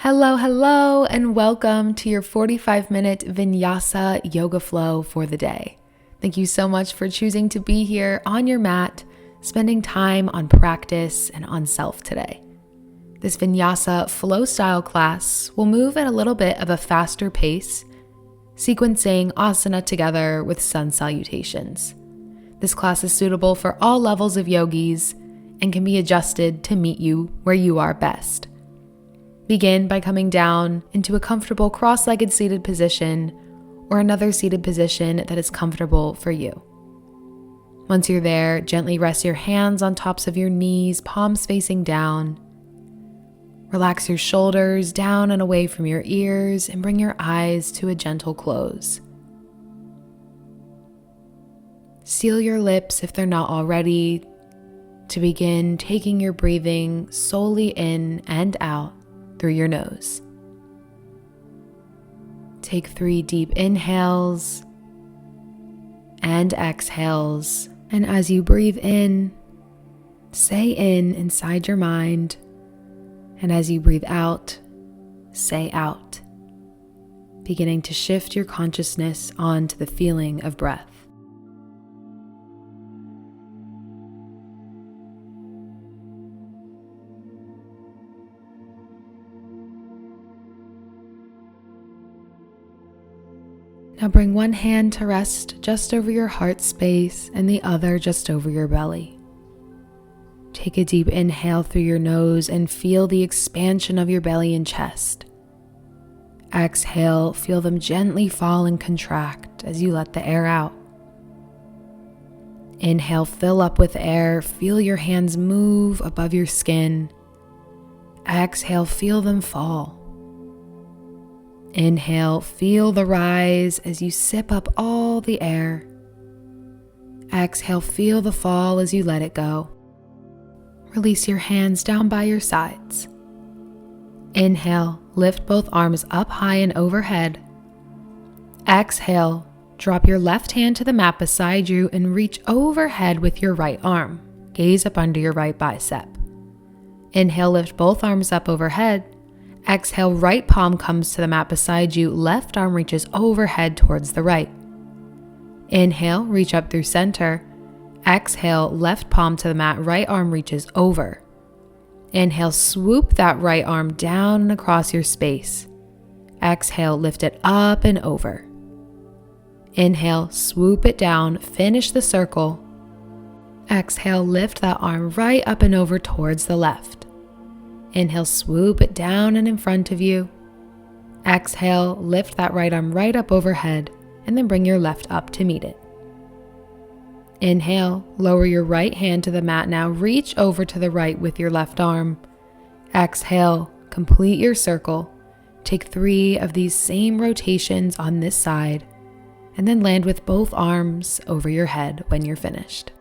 Hello, and welcome to your 45-minute Vinyasa Yoga flow for the day. Thank you so much for choosing to be here on your mat, spending time on practice and on self today. This Vinyasa flow style class will move at a little bit of a faster pace, sequencing asana together with sun salutations. This class is suitable for all levels of yogis and can be adjusted to meet you where you are best. Begin by coming down into a comfortable cross-legged seated position or another seated position that is comfortable for you. Once you're there, gently rest your hands on tops of your knees, palms facing down. Relax your shoulders down and away from your ears and bring your eyes to a gentle close. Seal your lips if they're not already to begin taking your breathing solely in and out through your nose. Take 3 deep inhales and exhales, and as you breathe in, say in inside your mind, and as you breathe out, say out, beginning to shift your consciousness onto the feeling of breath. Now bring one hand to rest just over your heart space and the other just over your belly. Take a deep inhale through your nose and feel the expansion of your belly and chest. Exhale, feel them gently fall and contract as you let the air out. Inhale, fill up with air, feel your hands move above your skin. Exhale, feel them fall. Inhale, feel the rise as you sip up all the air. Exhale, feel the fall as you let it go. Release your hands down by your sides. Inhale, lift both arms up high and overhead. Exhale, drop your left hand to the mat beside you and reach overhead with your right arm. Gaze up under your right bicep. Inhale, lift both arms up overhead. Exhale, right palm comes to the mat beside you, left arm reaches overhead towards the right. Inhale, reach up through center. Exhale, left palm to the mat, right arm reaches over. Inhale, swoop that right arm down and across your space. Exhale, lift it up and over. Inhale, swoop it down, finish the circle. Exhale, lift that arm right up and over towards the left. Inhale, swoop it down and in front of you. Exhale, lift that right arm right up overhead and then bring your left up to meet it. Inhale, lower your right hand to the mat now. Reach over to the right with your left arm. Exhale, complete your circle. Take 3 of these same rotations on this side and then land with both arms over your head when you're finished.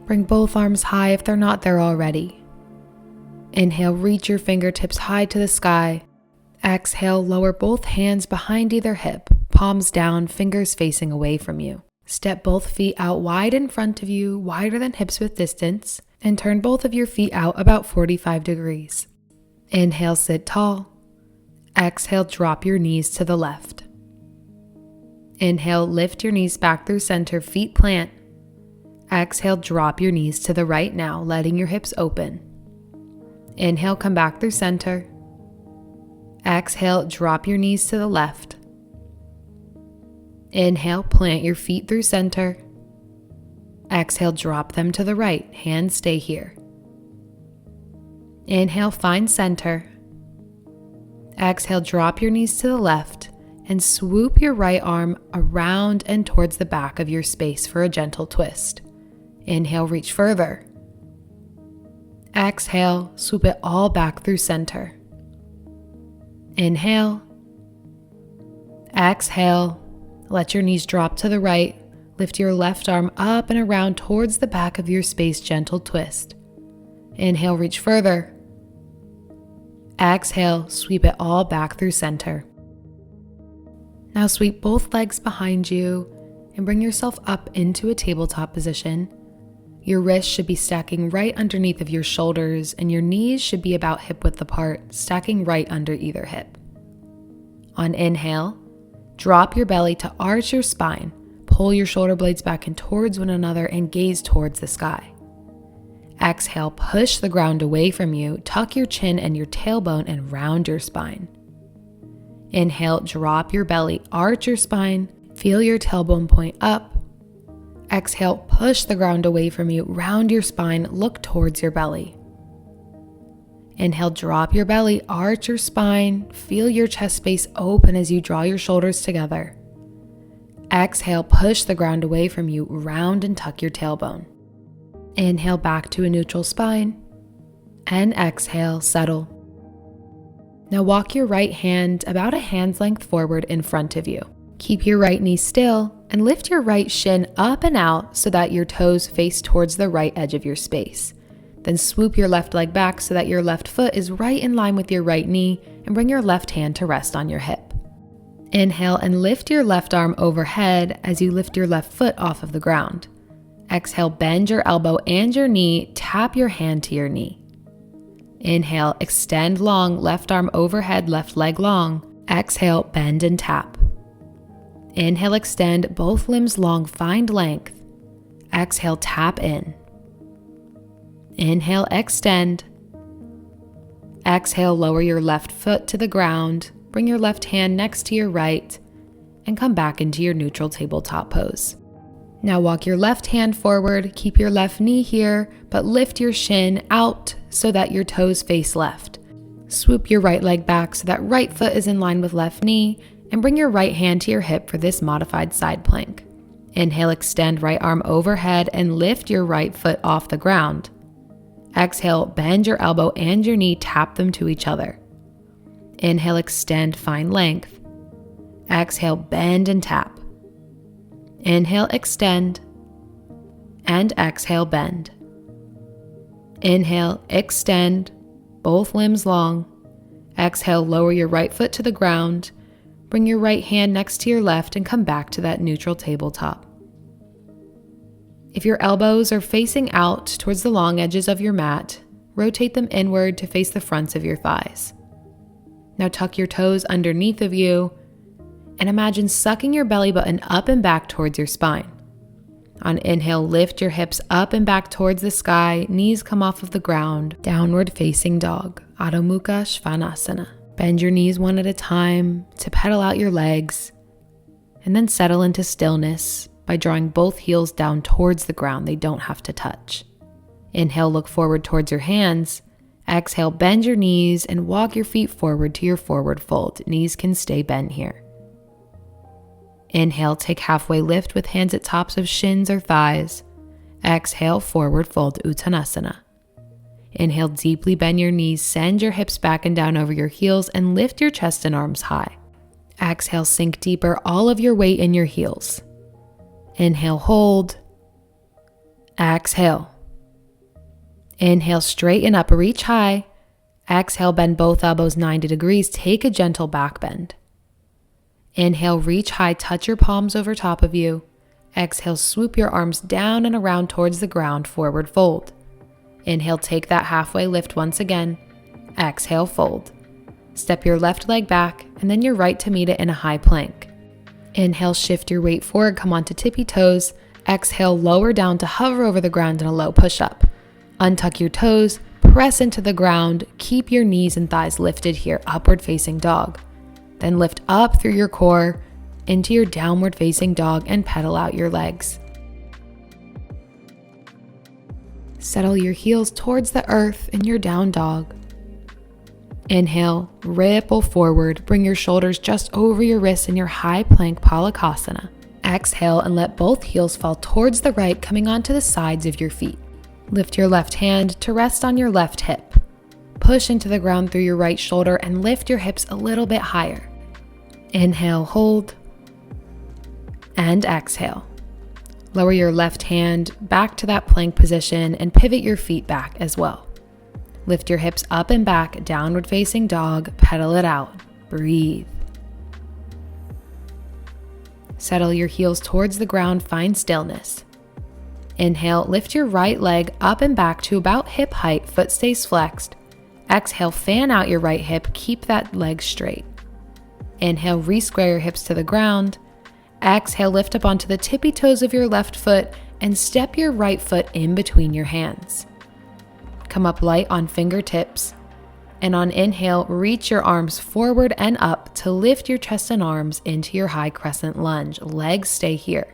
Bring both arms high if they're not there already. Inhale, reach your fingertips high to the sky. Exhale, lower both hands behind either hip, palms down, fingers facing away from you. Step both feet out wide in front of you, wider than hips width distance, and turn both of your feet out about 45 degrees. Inhale, sit tall. Exhale, drop your knees to the left. Inhale, lift your knees back through center, feet plant. Exhale, drop your knees to the right now, letting your hips open. Inhale, come back through center. Exhale, drop your knees to the left. Inhale, plant your feet through center. Exhale, drop them to the right, hands stay here. Inhale, find center. Exhale, drop your knees to the left and swoop your right arm around and towards the back of your space for a gentle twist. Inhale, reach further. Exhale, swoop it all back through center. Inhale. Exhale, let your knees drop to the right. Lift your left arm up and around towards the back of your space, gentle twist. Inhale, reach further. Exhale, sweep it all back through center. Now sweep both legs behind you and bring yourself up into a tabletop position. Your wrists should be stacking right underneath of your shoulders, and your knees should be about hip width apart, stacking right under either hip. On inhale, drop your belly to arch your spine, pull your shoulder blades back and towards one another, and gaze towards the sky. Exhale, push the ground away from you, tuck your chin and your tailbone and round your spine. Inhale, drop your belly, arch your spine, feel your tailbone point up. Exhale, push the ground away from you, round your spine, look towards your belly. Inhale, drop your belly, arch your spine, feel your chest space open as you draw your shoulders together. Exhale, push the ground away from you, round and tuck your tailbone. Inhale back to a neutral spine, and exhale, settle. Now walk your right hand about a hand's length forward in front of you. Keep your right knee still and lift your right shin up and out so that your toes face towards the right edge of your space. Then swoop your left leg back so that your left foot is right in line with your right knee, and bring your left hand to rest on your hip. Inhale and lift your left arm overhead as you lift your left foot off of the ground. Exhale, bend your elbow and your knee, tap your hand to your knee. Inhale, extend long, left arm overhead, left leg long. Exhale, bend and tap. Inhale, extend, both limbs long, find length. Exhale, tap in. Inhale, extend. Exhale, lower your left foot to the ground, bring your left hand next to your right, and come back into your neutral tabletop pose. Now walk your left hand forward, keep your left knee here, but lift your shin out so that your toes face left. Swoop your right leg back so that right foot is in line with left knee, and bring your right hand to your hip for this modified side plank. Inhale, extend right arm overhead and lift your right foot off the ground. Exhale, bend your elbow and your knee, tap them to each other. Inhale, extend, find length. Exhale, bend and tap. Inhale, extend, and exhale, bend. Inhale, extend, both limbs long. Exhale, lower your right foot to the ground. Bring your right hand next to your left and come back to that neutral tabletop. If your elbows are facing out towards the long edges of your mat, rotate them inward to face the fronts of your thighs. Now tuck your toes underneath of you and imagine sucking your belly button up and back towards your spine. On inhale, lift your hips up and back towards the sky, knees come off of the ground, downward facing dog, Adho Mukha Svanasana. Bend your knees one at a time to pedal out your legs, and then settle into stillness by drawing both heels down towards the ground. They don't have to touch. Inhale, look forward towards your hands. Exhale, bend your knees and walk your feet forward to your forward fold. Knees can stay bent here. Inhale, take halfway lift with hands at tops of shins or thighs. Exhale, forward fold, Uttanasana. Inhale, deeply bend your knees, send your hips back and down over your heels, and lift your chest and arms high. Exhale, sink deeper, all of your weight in your heels. Inhale, hold. Exhale. Inhale, straighten up, reach high. Exhale, bend both elbows 90 degrees, take a gentle back bend. Inhale, reach high, touch your palms over top of you. Exhale, swoop your arms down and around towards the ground, forward fold. Inhale, take that halfway lift once again. Exhale, fold. Step your left leg back and then your right to meet it in a high plank. Inhale, shift your weight forward, come onto tippy toes. Exhale, lower down to hover over the ground in a low push-up. Untuck your toes, press into the ground, keep your knees and thighs lifted here, upward facing dog. Then lift up through your core into your downward facing dog and pedal out your legs. Settle your heels towards the earth in your down dog. Inhale, ripple forward, bring your shoulders just over your wrists in your high plank Palakasana. Exhale and let both heels fall towards the right, coming onto the sides of your feet. Lift your left hand to rest on your left hip. Push into the ground through your right shoulder and lift your hips a little bit higher. Inhale, hold, and exhale. Lower your left hand back to that plank position and pivot your feet back as well. Lift your hips up and back, downward facing dog, pedal it out. Breathe. Settle your heels towards the ground, find stillness. Inhale, lift your right leg up and back to about hip height, foot stays flexed. Exhale, fan out your right hip, keep that leg straight. Inhale, re-square your hips to the ground. Exhale, lift up onto the tippy toes of your left foot and step your right foot in between your hands. Come up light on fingertips. And on inhale, reach your arms forward and up to lift your chest and arms into your high crescent lunge. Legs stay here.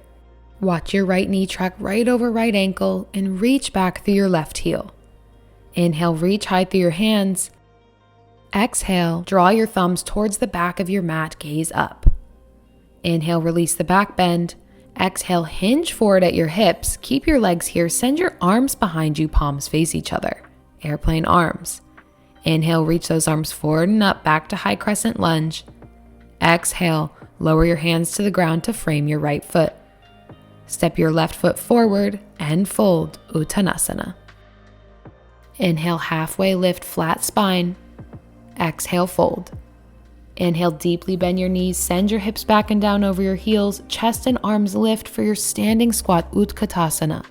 Watch your right knee track right over right ankle and reach back through your left heel. Inhale, reach high through your hands. Exhale, draw your thumbs towards the back of your mat, gaze up. Inhale, release the back bend. Exhale, hinge forward at your hips. Keep your legs here. Send your arms behind you, palms face each other. Airplane arms. Inhale, reach those arms forward and up, back to high crescent lunge. Exhale, lower your hands to the ground to frame your right foot. Step your left foot forward and fold, Uttanasana. Inhale, halfway lift, flat spine. Exhale, fold. Inhale, deeply bend your knees, send your hips back and down over your heels, chest and arms lift for your standing squat, Utkatasana.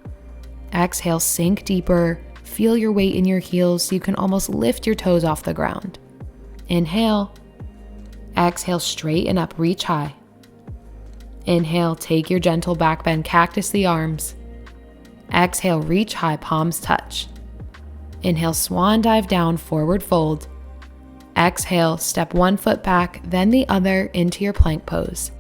Exhale, sink deeper, feel your weight in your heels so you can almost lift your toes off the ground. Inhale. Exhale, straighten up, reach high. Inhale, take your gentle back bend, cactus the arms. Exhale, reach high, palms touch. Inhale, swan dive down, forward fold. Exhale, step one foot back, then the other into your plank pose.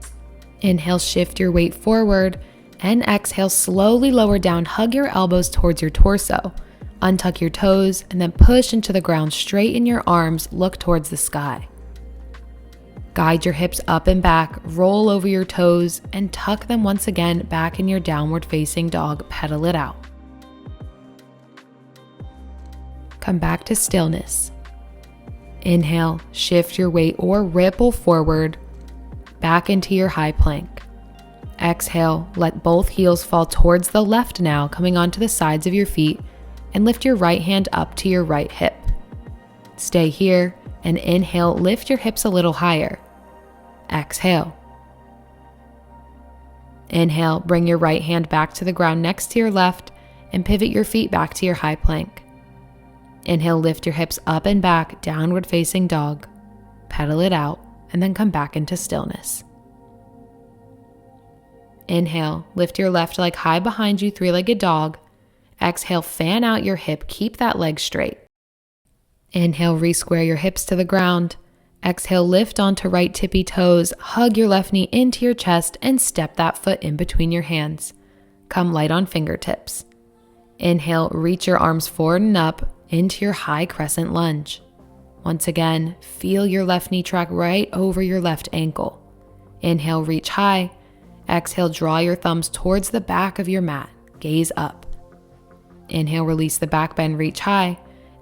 Inhale, shift your weight forward, and exhale, slowly lower down, hug your elbows towards your torso. Untuck your toes, and then push into the ground, straighten your arms, look towards the sky. Guide your hips up and back, roll over your toes, and tuck them once again back in your downward facing dog, pedal it out. Come back to stillness. Inhale, shift your weight or ripple forward, back into your high plank. Exhale, let both heels fall towards the left now, coming onto the sides of your feet, and lift your right hand up to your right hip. Stay here, and inhale, lift your hips a little higher. Exhale. Inhale, bring your right hand back to the ground next to your left, and pivot your feet back to your high plank. Inhale, lift your hips up and back, downward facing dog. Pedal it out, and then come back into stillness. Inhale, lift your left leg high behind you, three-legged dog. Exhale, fan out your hip, keep that leg straight. Inhale, re-square your hips to the ground. Exhale, lift onto right tippy toes, hug your left knee into your chest, and step that foot in between your hands. Come light on fingertips. Inhale, reach your arms forward and up into your high crescent lunge. Once again, feel your left knee track right over your left ankle. Inhale, reach high. Exhale, draw your thumbs towards the back of your mat. Gaze up. Inhale, release the back bend, reach high.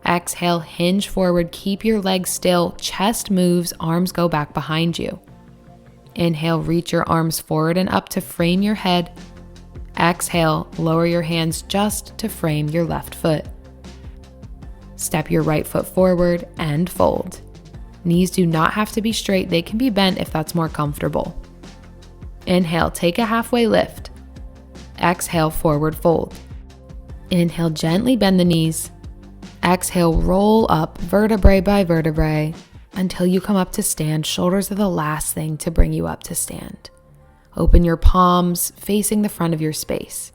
Exhale, hinge forward, keep your legs still, chest moves, arms go back behind you. Inhale, reach your arms forward and up to frame your head. Exhale, lower your hands just to frame your left foot. Step your right foot forward and fold. Knees do not have to be straight, they can be bent if that's more comfortable. Inhale, take a halfway lift. Exhale, forward fold. Inhale, gently bend the knees. Exhale, roll up vertebrae by vertebrae until you come up to stand. Shoulders are the last thing to bring you up to stand. Open your palms facing the front of your space.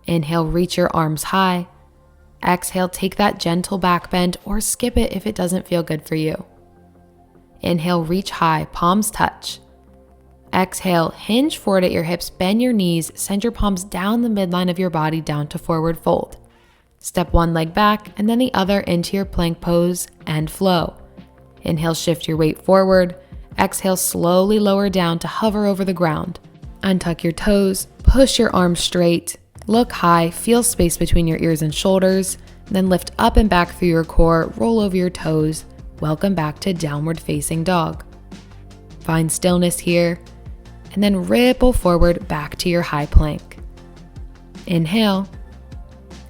Inhale, reach your arms high. Exhale, take that gentle back bend or skip it if it doesn't feel good for you. Inhale, reach high, palms touch. Exhale, hinge forward at your hips, bend your knees, send your palms down the midline of your body down to forward fold. Step one leg back and then the other into your plank pose and flow. Inhale, shift your weight forward. Exhale, slowly lower down to hover over the ground. Untuck your toes, push your arms straight, look high, feel space between your ears and shoulders, then lift up and back through your core, roll over your toes. Welcome back to downward facing dog. Find stillness here, and then ripple forward back to your high plank. Inhale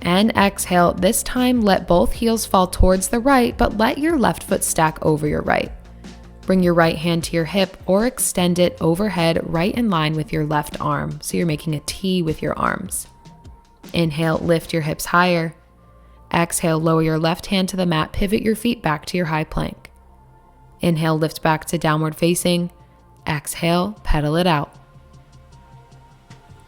and exhale. This time, let both heels fall towards the right, but let your left foot stack over your right. Bring your right hand to your hip or extend it overhead right in line with your left arm, so you're making a T with your arms. Inhale, lift your hips higher. Exhale, lower your left hand to the mat, pivot your feet back to your high plank. Inhale, lift back to downward facing. Exhale, pedal it out.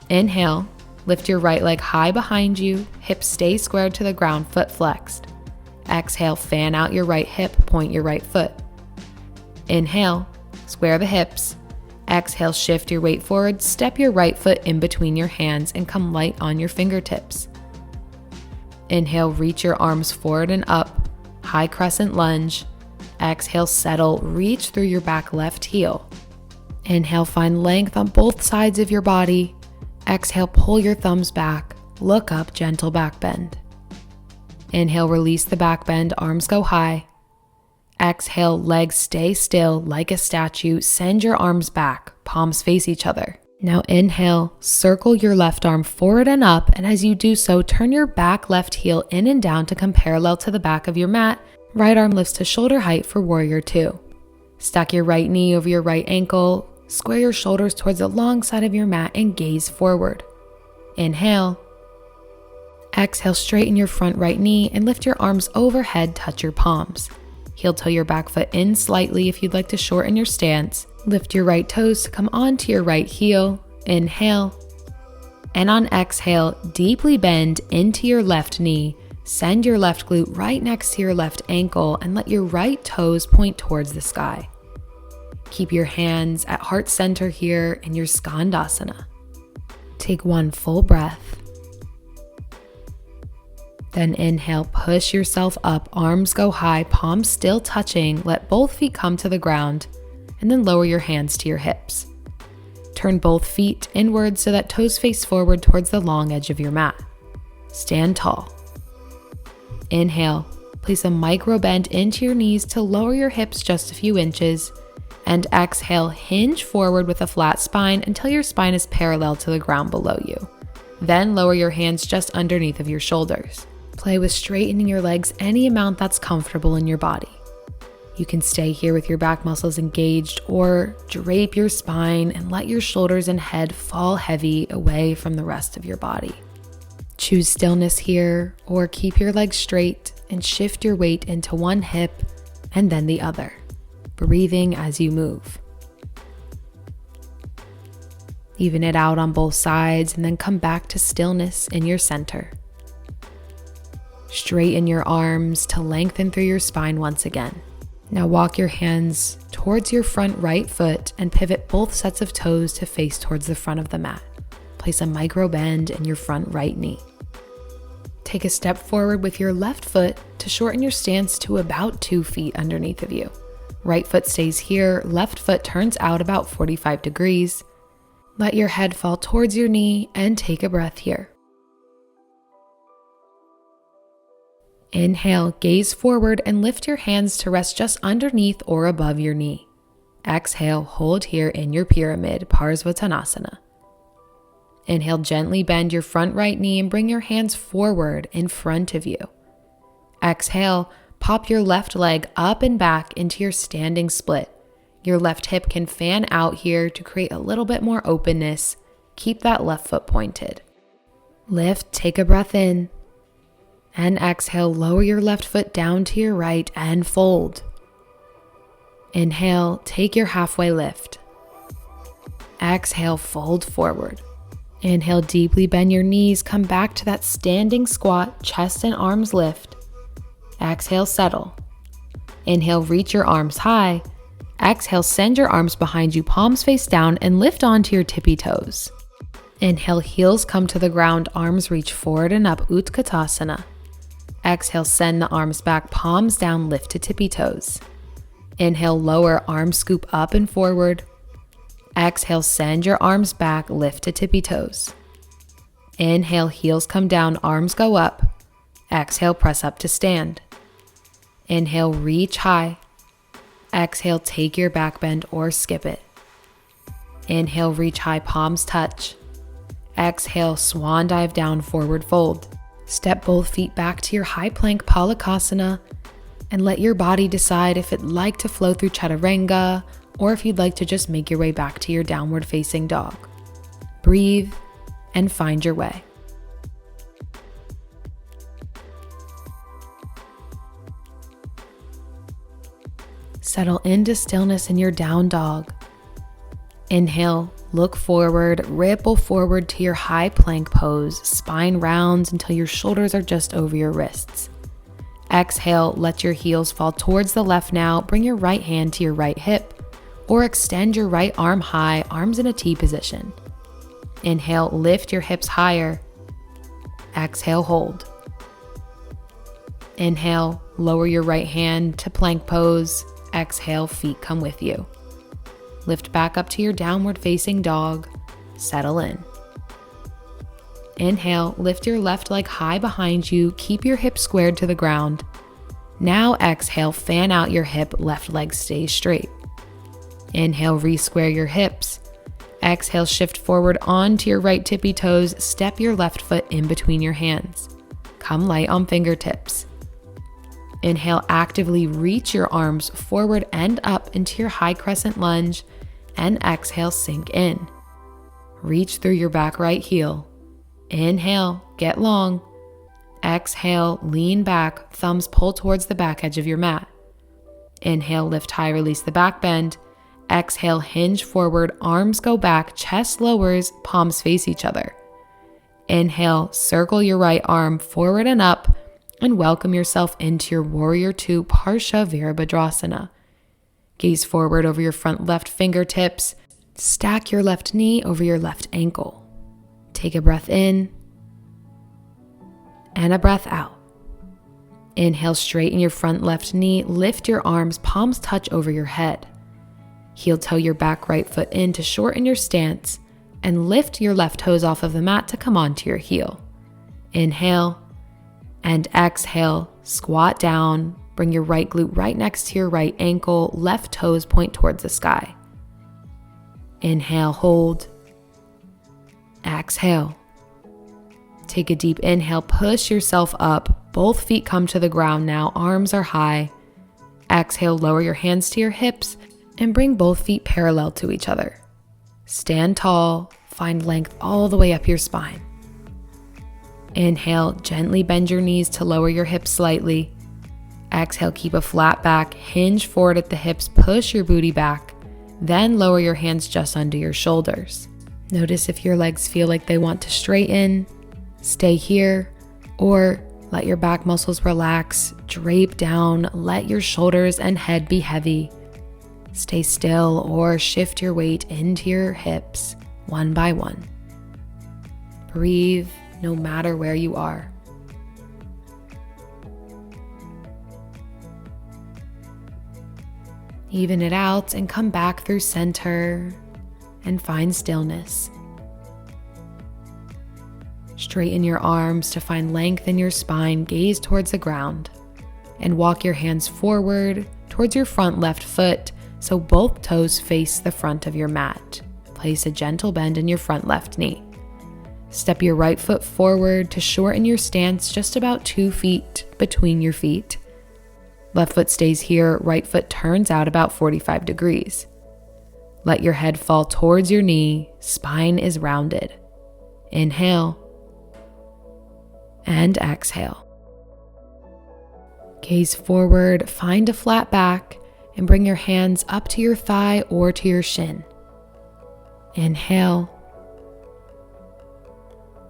Inhale, lift your right leg high behind you, hips stay squared to the ground, foot flexed. Exhale, fan out your right hip, point your right foot. Inhale, square the hips. Exhale, shift your weight forward, step your right foot in between your hands and come light on your fingertips. Inhale, reach your arms forward and up, high crescent lunge. Exhale, settle, reach through your back left heel. Inhale, find length on both sides of your body. Exhale, pull your thumbs back, look up, gentle back bend. Inhale, release the back bend, arms go high. Exhale, legs stay still like a statue, send your arms back, palms face each other. Now inhale, circle your left arm forward and up, and as you do so, turn your back left heel in and down to come parallel to the back of your mat. Right arm lifts to shoulder height for warrior two. Stack your right knee over your right ankle, square your shoulders towards the long side of your mat and gaze forward. Inhale. Exhale, straighten your front right knee and lift your arms overhead, touch your palms. Heel toe your back foot in slightly if you'd like to shorten your stance. Lift your right toes to come onto your right heel. Inhale. And on exhale, deeply bend into your left knee. Send your left glute right next to your left ankle and let your right toes point towards the sky. Keep your hands at heart center here in your Skandasana. Take one full breath. Then inhale, push yourself up, arms go high, palms still touching, let both feet come to the ground, and then lower your hands to your hips. Turn both feet inward so that toes face forward towards the long edge of your mat. Stand tall. Inhale, place a micro bend into your knees to lower your hips just a few inches, and exhale, hinge forward with a flat spine until your spine is parallel to the ground below you. Then lower your hands just underneath of your shoulders. Play with straightening your legs any amount that's comfortable in your body. You can stay here with your back muscles engaged or drape your spine and let your shoulders and head fall heavy away from the rest of your body. Choose stillness here or keep your legs straight and shift your weight into one hip and then the other, breathing as you move. Even it out on both sides and then come back to stillness in your center. Straighten your arms to lengthen through your spine once again. Now walk your hands towards your front right foot and pivot both sets of toes to face towards the front of the mat. Place a micro bend in your front right knee. Take a step forward with your left foot to shorten your stance to about 2 feet underneath of you. Right foot stays here, left foot turns out about 45 degrees. Let your head fall towards your knee and take a breath here. Inhale, gaze forward and lift your hands to rest just underneath or above your knee. Exhale, hold here in your pyramid, Parsvottanasana. Inhale, gently bend your front right knee and bring your hands forward in front of you. Exhale, pop your left leg up and back into your standing split. Your left hip can fan out here to create a little bit more openness. Keep that left foot pointed. Lift, take a breath in. And exhale, lower your left foot down to your right and fold. Inhale, take your halfway lift. Exhale, fold forward. Inhale, deeply bend your knees, come back to that standing squat, chest and arms lift. Exhale, settle. Inhale, reach your arms high. Exhale, send your arms behind you, palms face down, and lift onto your tippy toes. Inhale, heels come to the ground, arms reach forward and up, Utkatasana. Exhale, send the arms back, palms down, lift to tippy toes. Inhale, lower, arms scoop up and forward. Exhale, send your arms back, lift to tippy toes. Inhale, heels come down, arms go up. Exhale, press up to stand. Inhale, reach high. Exhale, take your back bend or skip it. Inhale, reach high, palms touch. Exhale, swan dive down, forward fold. Step both feet back to your high plank Palakasana and let your body decide if it'd like to flow through Chaturanga or if you'd like to just make your way back to your downward facing dog. Breathe and find your way. Settle into stillness in your down dog. Inhale, look forward, ripple forward to your high plank pose, spine rounds until your shoulders are just over your wrists. Exhale, let your heels fall towards the left now. Bring your right hand to your right hip, or extend your right arm high, arms in a T position. Inhale, lift your hips higher. Exhale, hold. Inhale, lower your right hand to plank pose. Exhale, feet come with you. Lift back up to your downward facing dog. Settle in. Inhale, lift your left leg high behind you. Keep your hips squared to the ground. Now exhale, fan out your hip, left leg stays straight. Inhale, re-square your hips. Exhale, shift forward onto your right tippy toes. Step your left foot in between your hands. Come light on fingertips. Inhale, actively reach your arms forward and up into your high crescent lunge, and exhale, sink in. Reach through your back right heel. Inhale, get long. Exhale, lean back, thumbs pull towards the back edge of your mat. Inhale, lift high, release the back bend. Exhale, hinge forward, arms go back, chest lowers, palms face each other. Inhale, circle your right arm forward and up, and welcome yourself into your Warrior Two Parsha Virabhadrasana. Gaze forward over your front left fingertips. Stack your left knee over your left ankle. Take a breath in and a breath out. Inhale, straighten your front left knee. Lift your arms, palms touch over your head. Heel toe your back right foot in to shorten your stance, and lift your left toes off of the mat to come onto your heel. Inhale and exhale, squat down. Bring your right glute right next to your right ankle. Left toes point towards the sky. Inhale, hold. Exhale. Take a deep inhale, push yourself up. Both feet come to the ground now, arms are high. Exhale, lower your hands to your hips and bring both feet parallel to each other. Stand tall, find length all the way up your spine. Inhale, gently bend your knees to lower your hips slightly. Exhale, keep a flat back, hinge forward at the hips, push your booty back, then lower your hands just under your shoulders. Notice if your legs feel like they want to straighten, stay here, or let your back muscles relax, drape down, let your shoulders and head be heavy. Stay still or shift your weight into your hips one by one. Breathe no matter where you are. Even it out and come back through center and find stillness. Straighten your arms to find length in your spine, gaze towards the ground, and walk your hands forward towards your front left foot so both toes face the front of your mat. Place a gentle bend in your front left knee. Step your right foot forward to shorten your stance just about 2 feet between your feet. Left foot stays here, right foot turns out about 45 degrees. Let your head fall towards your knee, spine is rounded. Inhale and exhale. Gaze forward, find a flat back, and bring your hands up to your thigh or to your shin. Inhale.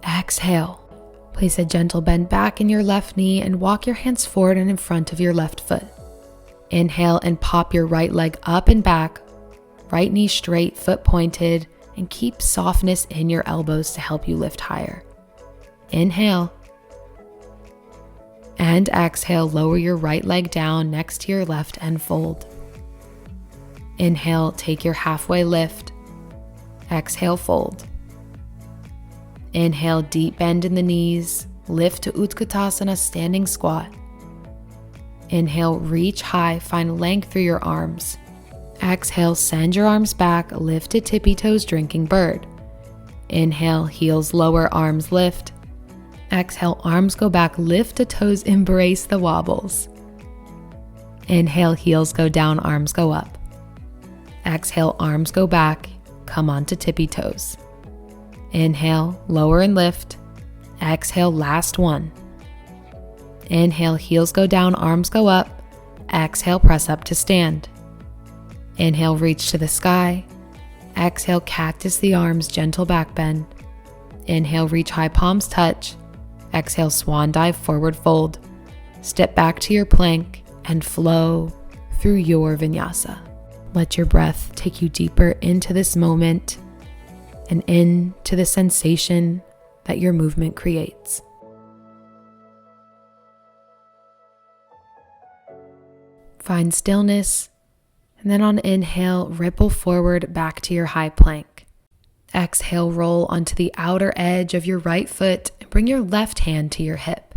Exhale. Place a gentle bend back in your left knee and walk your hands forward and in front of your left foot. Inhale and pop your right leg up and back, right knee straight, foot pointed, and keep softness in your elbows to help you lift higher. Inhale. And exhale, lower your right leg down next to your left and fold. Inhale, take your halfway lift. Exhale, fold. Inhale, deep bend in the knees. Lift to Utkatasana, standing squat. Inhale, reach high, find length through your arms. Exhale, send your arms back, lift to tippy toes, drinking bird. Inhale, heels lower, arms lift. Exhale, arms go back, lift to toes, embrace the wobbles. Inhale, heels go down, arms go up. Exhale, arms go back, come onto tippy toes. Inhale, lower and lift. Exhale, last one. Inhale, heels go down, arms go up. Exhale, press up to stand. Inhale, reach to the sky. Exhale, cactus the arms, gentle back bend. Inhale, reach high, palms touch. Exhale, swan dive, forward fold. Step back to your plank and flow through your vinyasa. Let your breath take you deeper into this moment and into the sensation that your movement creates. Find stillness, and then on inhale, ripple forward back to your high plank. Exhale, roll onto the outer edge of your right foot and bring your left hand to your hip.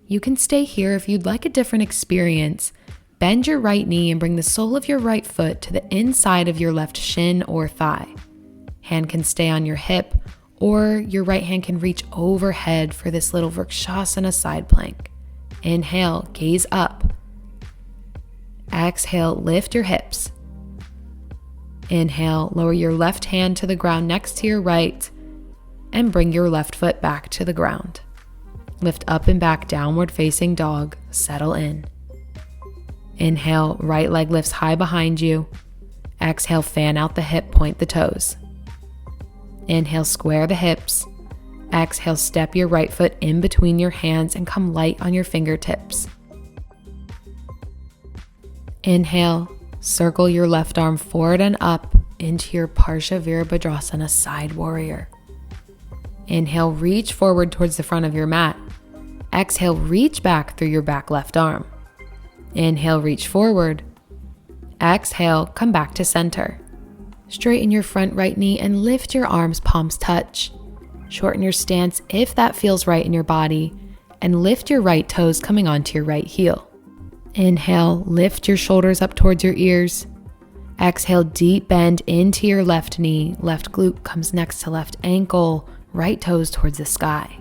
You can stay here if you'd like a different experience. Bend your right knee and bring the sole of your right foot to the inside of your left shin or thigh. Hand can stay on your hip, or your right hand can reach overhead for this little Vrikshasana side plank. Inhale, gaze up. Exhale, lift your hips. Inhale, lower your left hand to the ground next to your right and bring your left foot back to the ground. Lift up and back, downward facing dog, settle in. Inhale, right leg lifts high behind you. Exhale, fan out the hip, point the toes. Inhale, square the hips. Exhale, step your right foot in between your hands and come light on your fingertips. Inhale, circle your left arm forward and up into your Parsha Virabhadrasana side warrior. Inhale, reach forward towards the front of your mat. Exhale, reach back through your back left arm. Inhale, reach forward. Exhale, come back to center. Straighten your front right knee and lift your arms, palms touch. Shorten your stance if that feels right in your body, and lift your right toes coming onto your right heel. Inhale, lift your shoulders up towards your ears. Exhale, deep bend into your left knee. Left glute comes next to left ankle, right toes towards the sky.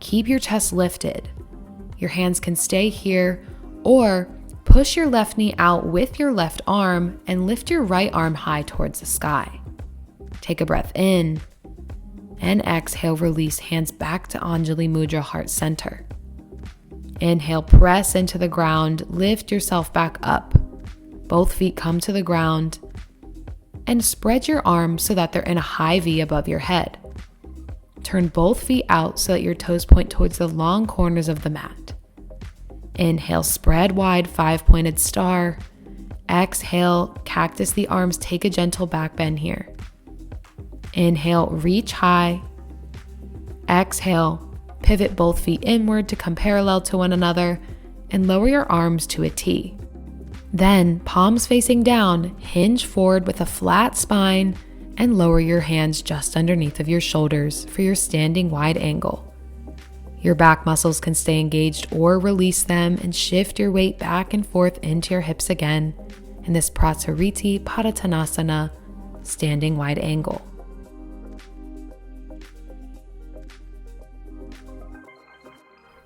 Keep your chest lifted. Your hands can stay here, or push your left knee out with your left arm and lift your right arm high towards the sky. Take a breath in and exhale, release hands back to Anjali Mudra, heart center. Inhale, press into the ground, lift yourself back up. Both feet come to the ground and spread your arms so that they're in a high V above your head. Turn both feet out so that your toes point towards the long corners of the mat. Inhale, spread wide, 5-pointed star. Exhale, cactus the arms, take a gentle back bend here. Inhale, reach high. Exhale, pivot both feet inward to come parallel to one another and lower your arms to a T. Then, palms facing down, hinge forward with a flat spine and lower your hands just underneath of your shoulders for your standing wide angle. Your back muscles can stay engaged or release them and shift your weight back and forth into your hips again in this Prasariti Padottanasana, standing wide angle.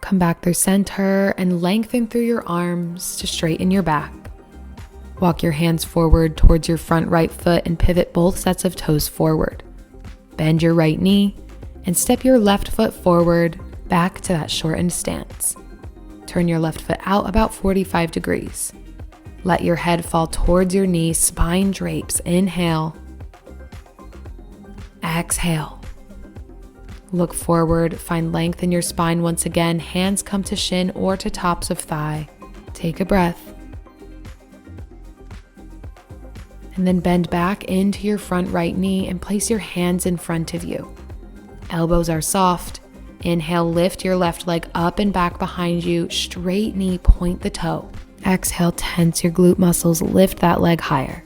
Come back through center and lengthen through your arms to straighten your back. Walk your hands forward towards your front right foot and pivot both sets of toes forward. Bend your right knee and step your left foot forward back to that shortened stance. Turn your left foot out about 45 degrees. Let your head fall towards your knees, spine drapes. Inhale. Exhale. Look forward, find length in your spine once again. Hands come to shin or to tops of thigh. Take a breath. And then bend back into your front right knee and place your hands in front of you. Elbows are soft. Inhale, lift your left leg up and back behind you. Straight knee, point the toe. Exhale, tense your glute muscles, lift that leg higher.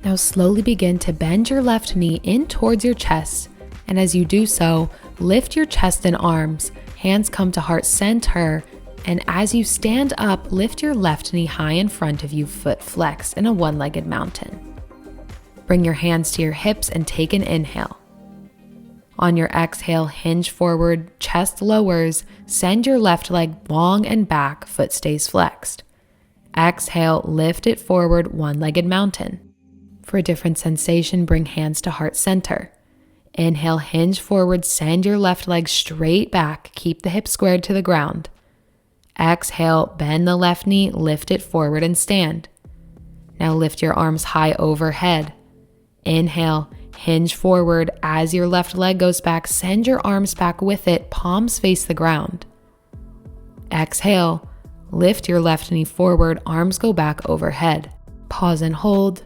Now slowly begin to bend your left knee in towards your chest. And as you do so, lift your chest and arms. Hands come to heart center. And as you stand up, lift your left knee high in front of you, foot flexed in a one-legged mountain. Bring your hands to your hips and take an inhale. On your exhale, hinge forward, chest lowers, send your left leg long and back, foot stays flexed. Exhale, lift it forward, one-legged mountain. For a different sensation, bring hands to heart center. Inhale, hinge forward, send your left leg straight back, keep the hips squared to the ground. Exhale, bend the left knee, lift it forward and stand. Now lift your arms high overhead. Inhale, hinge forward. As your left leg goes back, send your arms back with it, palms face the ground. Exhale, lift your left knee forward, arms go back overhead. Pause and hold,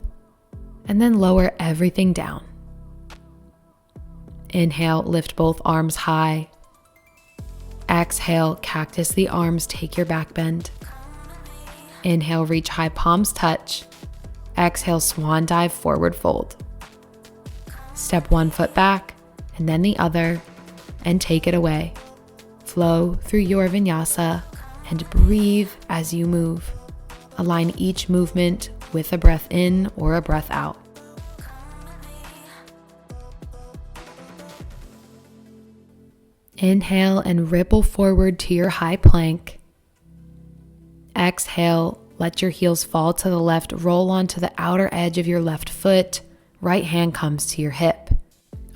and then lower everything down. Inhale, lift both arms high. Exhale, cactus the arms, take your back bend. Inhale, reach high, palms touch. Exhale, swan dive, forward fold. Step one foot back and then the other and take it away. Flow through your vinyasa and breathe as you move. Align each movement with a breath in or a breath out. Inhale and ripple forward to your high plank. Exhale, let your heels fall to the left, roll onto the outer edge of your left foot. Right hand comes to your hip.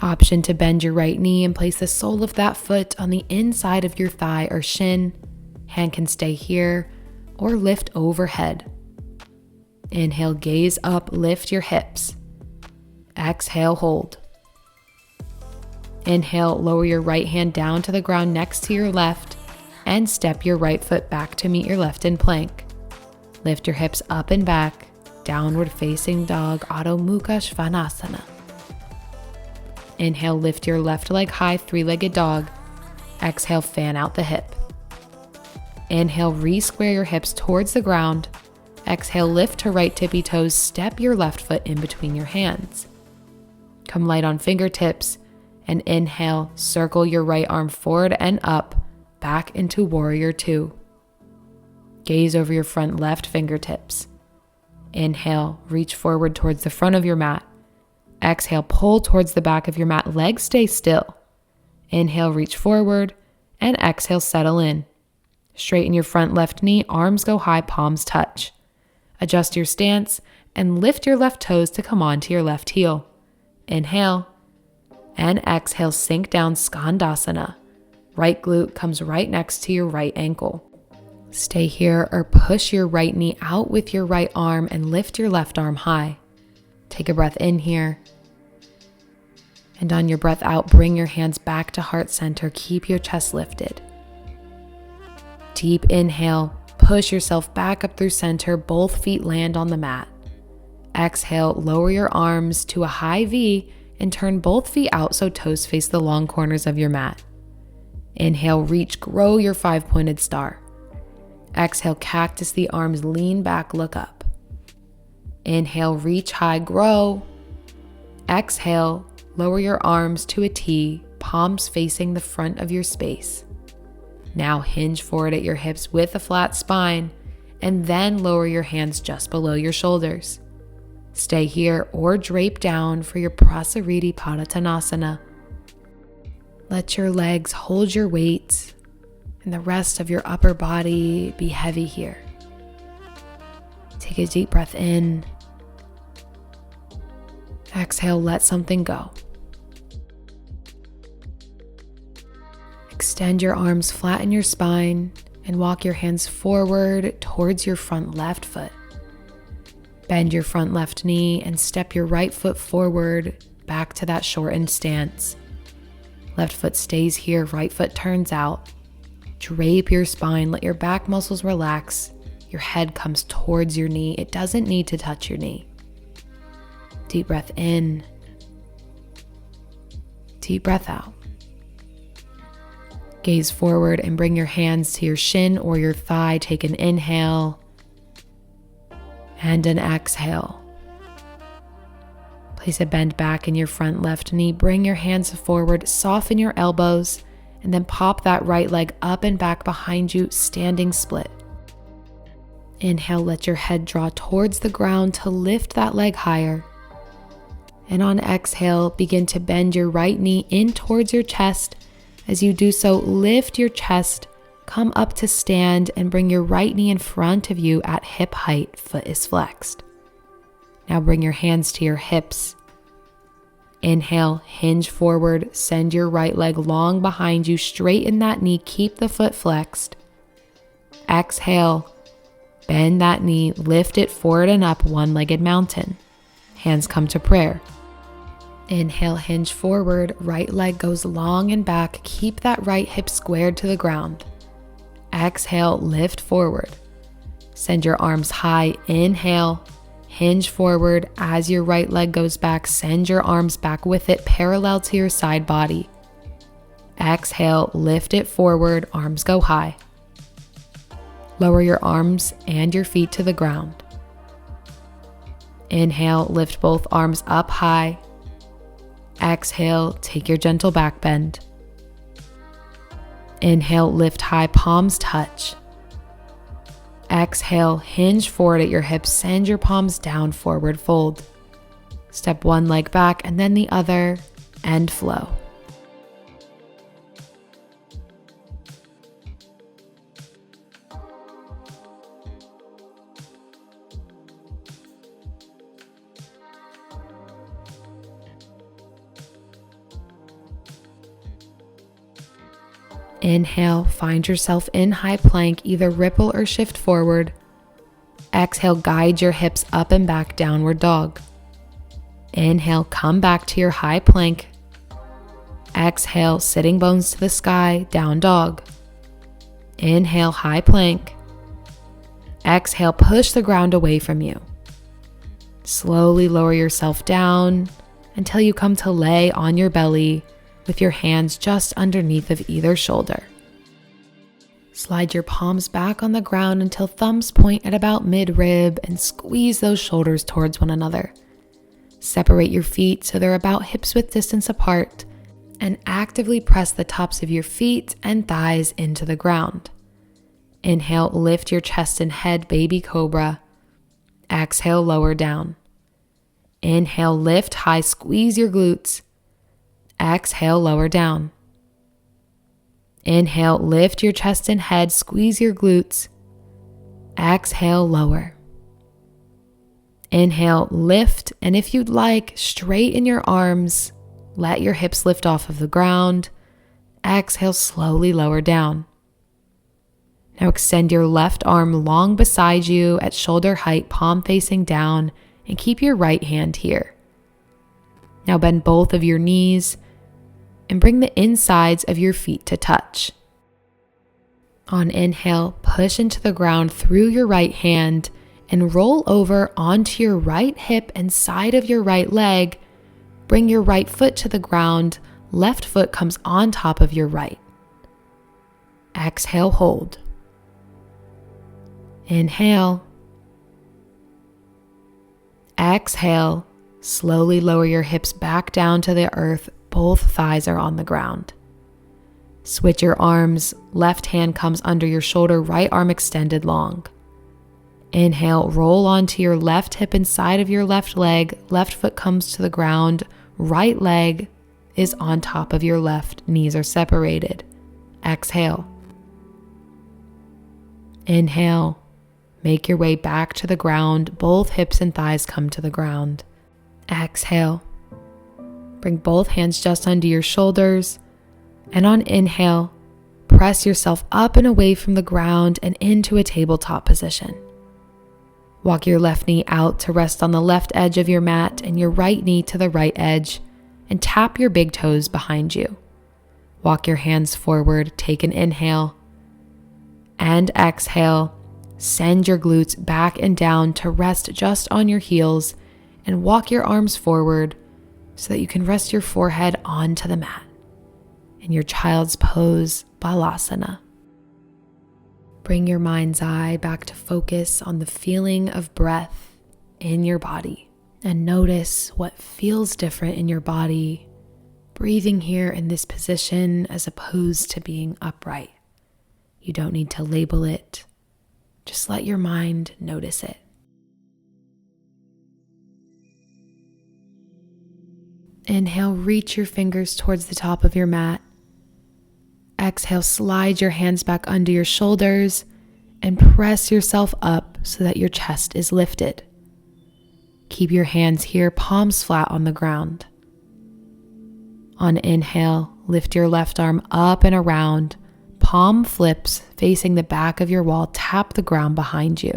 Option to bend your right knee and place the sole of that foot on the inside of your thigh or shin. Hand can stay here or lift overhead. Inhale, gaze up, lift your hips. Exhale, hold. Inhale, lower your right hand down to the ground next to your left and step your right foot back to meet your left in plank. Lift your hips up and back, downward facing dog, Adho Mukha Svanasana. Inhale, lift your left leg high, three-legged dog. Exhale, fan out the hip. Inhale, re-square your hips towards the ground. Exhale, lift to right tippy toes, step your left foot in between your hands. Come light on fingertips and inhale, circle your right arm forward and up, back into warrior two. Gaze over your front left fingertips. Inhale, reach forward towards the front of your mat. Exhale, pull towards the back of your mat, legs stay still. Inhale, reach forward, and exhale, settle in. Straighten your front left knee, arms go high, palms touch. Adjust your stance and lift your left toes to come onto your left heel. Inhale, and exhale, sink down, Skandasana. Right glute comes right next to your right ankle. Stay here or push your right knee out with your right arm and lift your left arm high. Take a breath in here. And on your breath out, bring your hands back to heart center. Keep your chest lifted. Deep inhale, push yourself back up through center. Both feet land on the mat. Exhale, lower your arms to a high V and turn both feet out so toes face the long corners of your mat. Inhale, reach, grow your five-pointed star. Exhale, cactus the arms, lean back, look up. Inhale, reach high, grow. Exhale, lower your arms to a T, palms facing the front of your space. Now hinge forward at your hips with a flat spine, and then lower your hands just below your shoulders. Stay here or drape down for your Prasariti Padottanasana. Let your legs hold your weight and the rest of your upper body be heavy here. Take a deep breath in. Exhale, let something go. Extend your arms, flatten your spine, and walk your hands forward towards your front left foot. Bend your front left knee and step your right foot forward back to that shortened stance. Left foot stays here, right foot turns out. Drape your spine, let your back muscles relax. Your head comes towards your knee. It doesn't need to touch your knee. Deep breath in. Deep breath out. Gaze forward and bring your hands to your shin or your thigh. Take an inhale and an exhale. Place a bend back in your front left knee. Bring your hands forward, soften your elbows, and then pop that right leg up and back behind you, standing split. Inhale, let your head draw towards the ground to lift that leg higher. And on exhale, begin to bend your right knee in towards your chest. As you do so, lift your chest, come up to stand, and bring your right knee in front of you at hip height, foot is flexed. Now bring your hands to your hips. Inhale, hinge forward, send your right leg long behind you, straighten that knee, keep the foot flexed. Exhale, Bend that knee, lift it forward and up, one-legged mountain. Hands come to prayer. Inhale, hinge forward, right leg goes long and back. Keep that right hip squared to the ground. Exhale, lift forward. Send your arms high, inhale, hinge forward. As your right leg goes back, send your arms back with it, parallel to your side body. Exhale, lift it forward, arms go high. Lower your arms and your feet to the ground. Inhale, lift both arms up high. Exhale, take your gentle back bend. Inhale, lift high, palms touch. Exhale, hinge forward at your hips, send your palms down, forward fold. Step one leg back and then the other, and flow. Inhale, find yourself in high plank, either ripple or shift forward. Exhale, guide your hips up and back, downward dog. Inhale, come back to your high plank. Exhale, sitting bones to the sky, down dog. Inhale, high plank. Exhale, push the ground away from you. Slowly lower yourself down until you come to lay on your belly with your hands just underneath of either shoulder. Slide your palms back on the ground until thumbs point at about mid-rib and squeeze those shoulders towards one another. Separate your feet so they're about hips width distance apart and actively press the tops of your feet and thighs into the ground. Inhale, lift your chest and head, baby cobra. Exhale, lower down. Inhale, lift high, squeeze your glutes. Exhale, lower down. Inhale, lift your chest and head, squeeze your glutes. Exhale, lower. Inhale, lift, and if you'd like, straighten your arms. Let your hips lift off of the ground. Exhale, slowly lower down. Now extend your left arm long beside you at shoulder height, palm facing down, and keep your right hand here. Now bend both of your knees and bring the insides of your feet to touch. On inhale, push into the ground through your right hand and roll over onto your right hip and side of your right leg. Bring your right foot to the ground, left foot comes on top of your right. Exhale, hold. Inhale. Exhale, slowly lower your hips back down to the earth. Both thighs are on the ground. Switch your arms. Left hand comes under your shoulder, right arm extended long. Inhale, roll onto your left hip and side of your left leg. Left foot comes to the ground. Right leg is on top of your left. Knees are separated. Exhale. Inhale. Make your way back to the ground. Both hips and thighs come to the ground. Exhale. Bring both hands just under your shoulders. And on inhale, press yourself up and away from the ground and into a tabletop position. Walk your left knee out to rest on the left edge of your mat and your right knee to the right edge, and tap your big toes behind you. Walk your hands forward, take an inhale, and exhale. Send your glutes back and down to rest just on your heels, and walk your arms forward so that you can rest your forehead onto the mat in your child's pose, Balasana. Bring your mind's eye back to focus on the feeling of breath in your body, and notice what feels different in your body, breathing here in this position as opposed to being upright. You don't need to label it. Just let your mind notice it. Inhale, reach your fingers towards the top of your mat. Exhale, slide your hands back under your shoulders and press yourself up so that your chest is lifted. Keep your hands here, palms flat on the ground. On inhale, lift your left arm up and around. Palm flips facing the back of your wall, tap the ground behind you.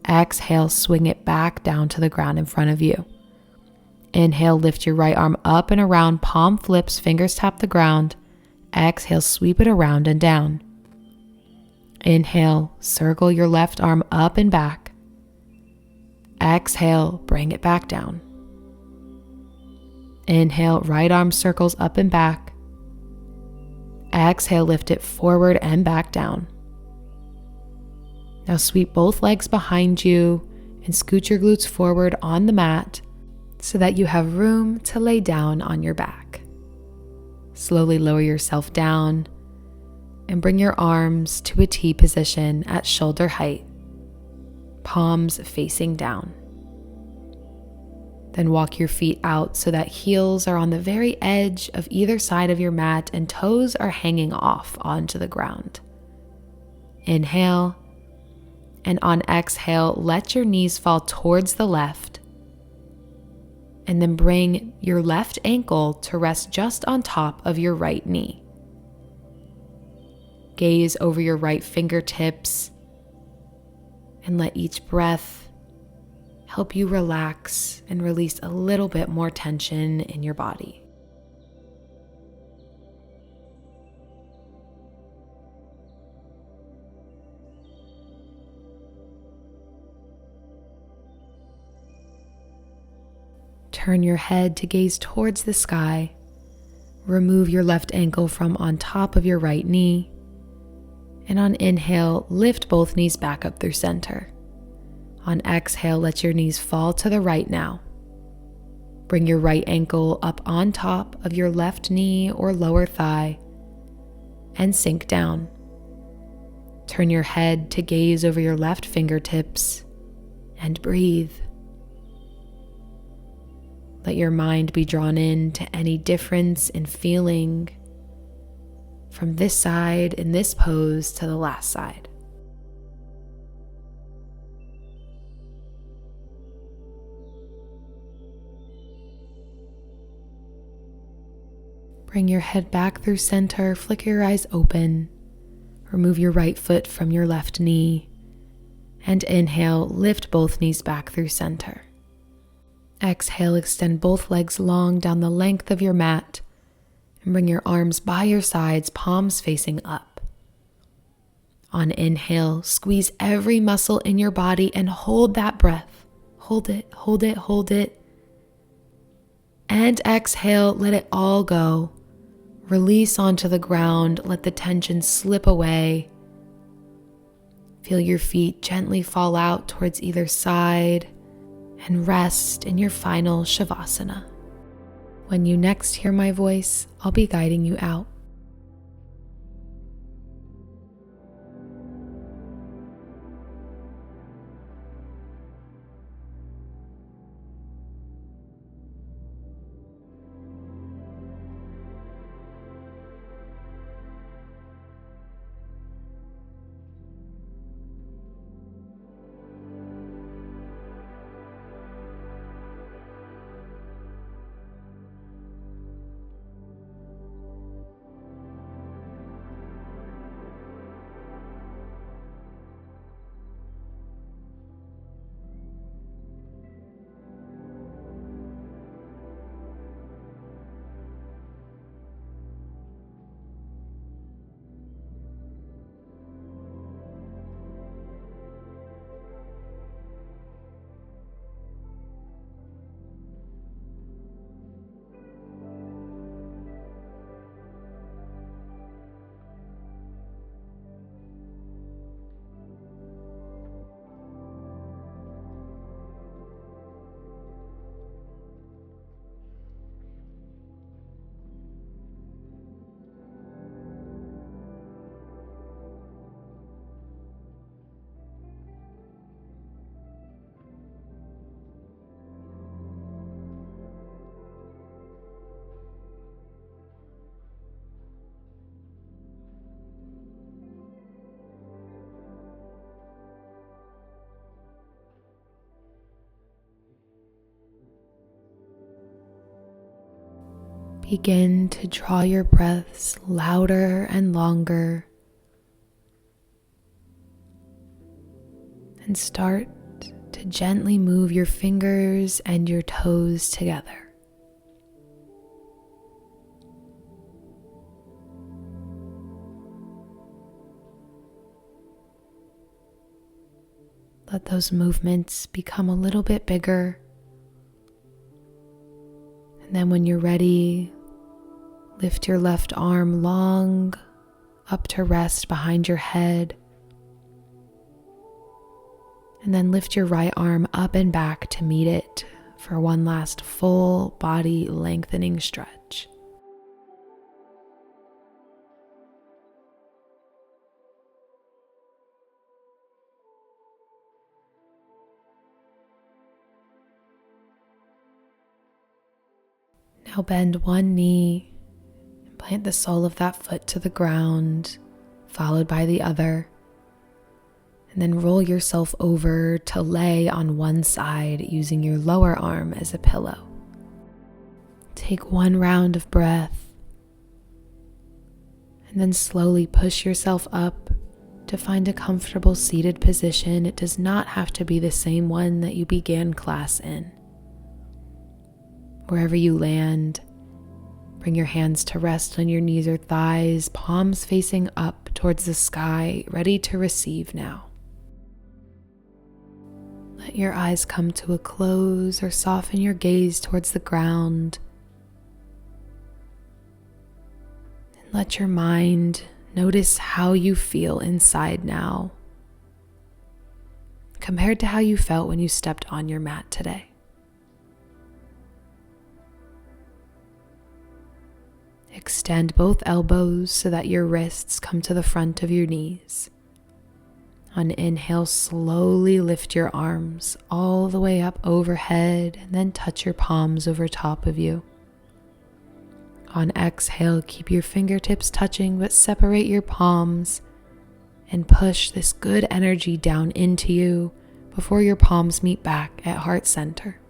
Exhale, swing it back down to the ground in front of you. Inhale, lift your right arm up and around, palm flips, fingers tap the ground. Exhale, sweep it around and down. Inhale, circle your left arm up and back. Exhale, bring it back down. Inhale, right arm circles up and back. Exhale, lift it forward and back down. Now sweep both legs behind you and scoot your glutes forward on the mat so that you have room to lay down on your back. Slowly lower yourself down and bring your arms to a T position at shoulder height, palms facing down. Then walk your feet out so that heels are on the very edge of either side of your mat and toes are hanging off onto the ground. Inhale, and on exhale, let your knees fall towards the left, and then bring your left ankle to rest just on top of your right knee. Gaze over your right fingertips and let each breath help you relax and release a little bit more tension in your body. Turn your head to gaze towards the sky. Remove your left ankle from on top of your right knee. And on inhale, lift both knees back up through center. On exhale, let your knees fall to the right now. Bring your right ankle up on top of your left knee or lower thigh and sink down. Turn your head to gaze over your left fingertips and breathe. Let your mind be drawn in to any difference in feeling from this side in this pose to the last side. Bring your head back through center, flicker your eyes open, remove your right foot from your left knee, and inhale, lift both knees back through center. Exhale, extend both legs long down the length of your mat and bring your arms by your sides, palms facing up. On inhale, squeeze every muscle in your body and hold that breath. Hold it, hold it, hold it. And exhale, let it all go. Release onto the ground, let the tension slip away. Feel your feet gently fall out towards either side and rest in your final Shavasana. When you next hear my voice, I'll be guiding you out. Begin to draw your breaths louder and longer, and start to gently move your fingers and your toes together. Let those movements become a little bit bigger. And then when you're ready, lift your left arm long up to rest behind your head. And then lift your right arm up and back to meet it for one last full body lengthening stretch. Now bend one knee and plant the sole of that foot to the ground, followed by the other. And then roll yourself over to lay on one side using your lower arm as a pillow. Take one round of breath and then slowly push yourself up to find a comfortable seated position. It does not have to be the same one that you began class in. Wherever you land, bring your hands to rest on your knees or thighs, palms facing up towards the sky, ready to receive now. Let your eyes come to a close or soften your gaze towards the ground. And let your mind notice how you feel inside now, compared to how you felt when you stepped on your mat today. Extend both elbows so that your wrists come to the front of your knees. On inhale, slowly lift your arms all the way up overhead and then touch your palms over top of you. On exhale, keep your fingertips touching but separate your palms and push this good energy down into you before your palms meet back at heart center.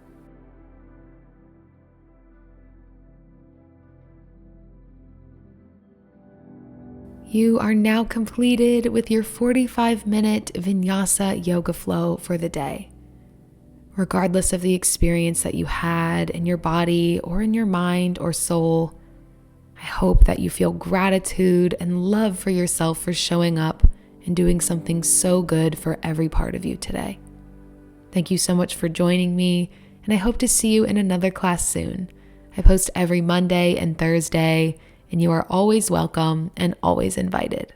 You are now completed with your 45-minute Vinyasa Yoga flow for the day. Regardless of the experience that you had in your body or in your mind or soul, I hope that you feel gratitude and love for yourself for showing up and doing something so good for every part of you today. Thank you so much for joining me, and I hope to see you in another class soon. I post every Monday and Thursday, and you are always welcome and always invited.